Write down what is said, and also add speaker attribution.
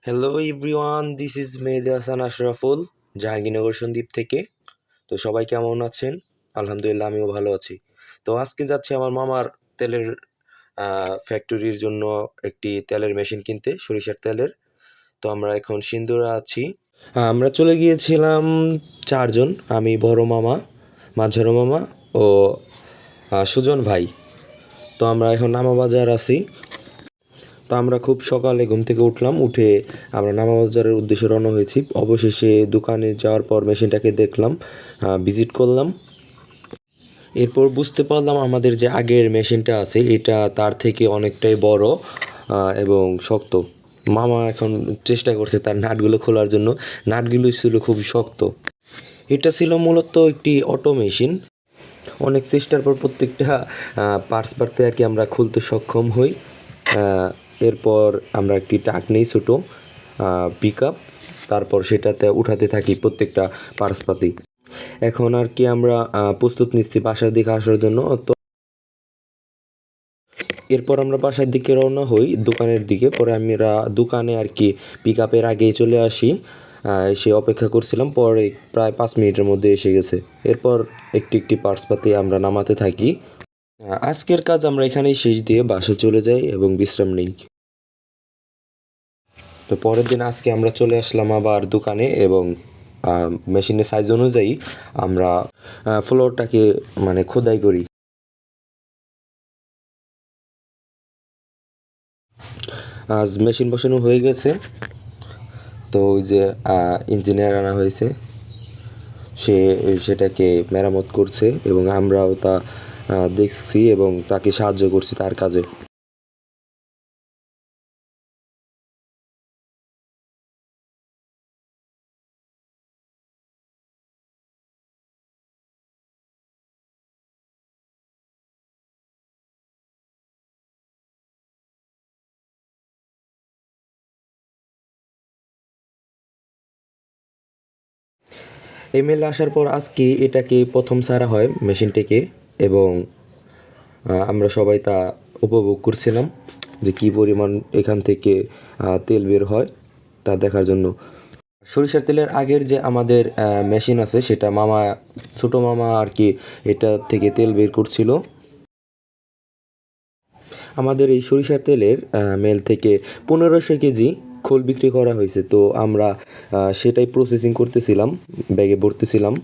Speaker 1: Hello everyone, this is Mehedi Hasan Ashraful, Jahangirnagar Sandwip থেকে। তো সবাই কেমন আছেন? আলহামদুলিল্লাহ, আমিও ভালো আছি। তো আজকে যাচ্ছি আমার মামার তেলের ফ্যাক্টরির জন্য একটি তেলের মেশিন কিনতে, সরিষার তেলের। তো আমরা এখন সিন্দুরে আছি। আমরা চলে গিয়েছিলাম চারজন, আমি, বড় মামা, মাঝারো মামা ও সুজন ভাই। তো আমরা এখন নামাবাজার আছি। তো আমরা খুব সকালে ঘুম থেকে উঠলাম, উঠে আমরা নামাবাজারের উদ্দেশ্যে রওনা হয়েছি। অবশেষে দোকানে যাওয়ার পর মেশিনটাকে দেখলাম, ভিজিট করলাম। এরপর বুঝতে পারলাম আমাদের যে আগের মেশিনটা আছে এটা তার থেকে অনেকটাই বড় এবং শক্ত। মামা এখন চেষ্টা করছে তার নাটগুলো খোলার জন্য, নাটগুলো ছিল খুব শক্ত। এটা ছিল মূলত একটি অটো মেশিন। অনেক চেষ্টার পর প্রত্যেকটা পার্টস পারতে আর কি আমরা খুলতে সক্ষম হই। এরপর আমরা একটি টাক নেই ছোটো পিক আপ, তারপর সেটাতে উঠাতে থাকি প্রত্যেকটা পার্টসপাতি। এখন আর কি আমরা প্রস্তুত নিচ্ছি বাসার দিকে আসার জন্য। তো এরপর আমরা বাসার দিকে রওনা হই দোকানের দিকে। পরে আমরা দোকানে আর কি পিক আপের আগেই চলে আসি। সে অপেক্ষা করছিলাম, পরে প্রায় 5 মিনিটের মধ্যে এসে গেছে। এরপর একটি একটি পার্টসপাতি আমরা নামাতে থাকি। আজকের কাজ আমরা এখানেই শেষ দিয়ে বাসে চলে যাই এবং বিশ্রাম নিই। তো পরের দিন আজকে আমরা চলে আসলাম আবার দোকানে এবং মেশিনের সাইজ অনুযায়ী আমরা ফ্লোরটাকে মানে খোদাই করি। আজ মেশিন বসানো হয়ে গেছে। তো ওই যে ইঞ্জিনিয়ার আনা হয়েছে, সে সেটাকে মেরামত করছে এবং আমরাও তা দেখছি এবং তাকে সাহায্য করছি তার কাজে। এমএল আসার পর আজকে এটাকে প্রথম সারা হয় মেশিনটিকে এবং আমরা সবাই তা উপভোগ করছিলাম যে কী পরিমাণ এখান থেকে তেল বের হয় তা দেখার জন্য। সরিষার তেলের আগের যে আমাদের মেশিন আছে সেটা মামা, ছোটো মামা আর কি এটা থেকে তেল বের করছিল। আমাদের এই সরিষার তেলের মেল থেকে 1500 কেজি খোল বিক্রি করা হয়েছে। তো আমরা সেটাই প্রসেসিং করতেছিলাম, ব্যাগে ভরতেছিলাম।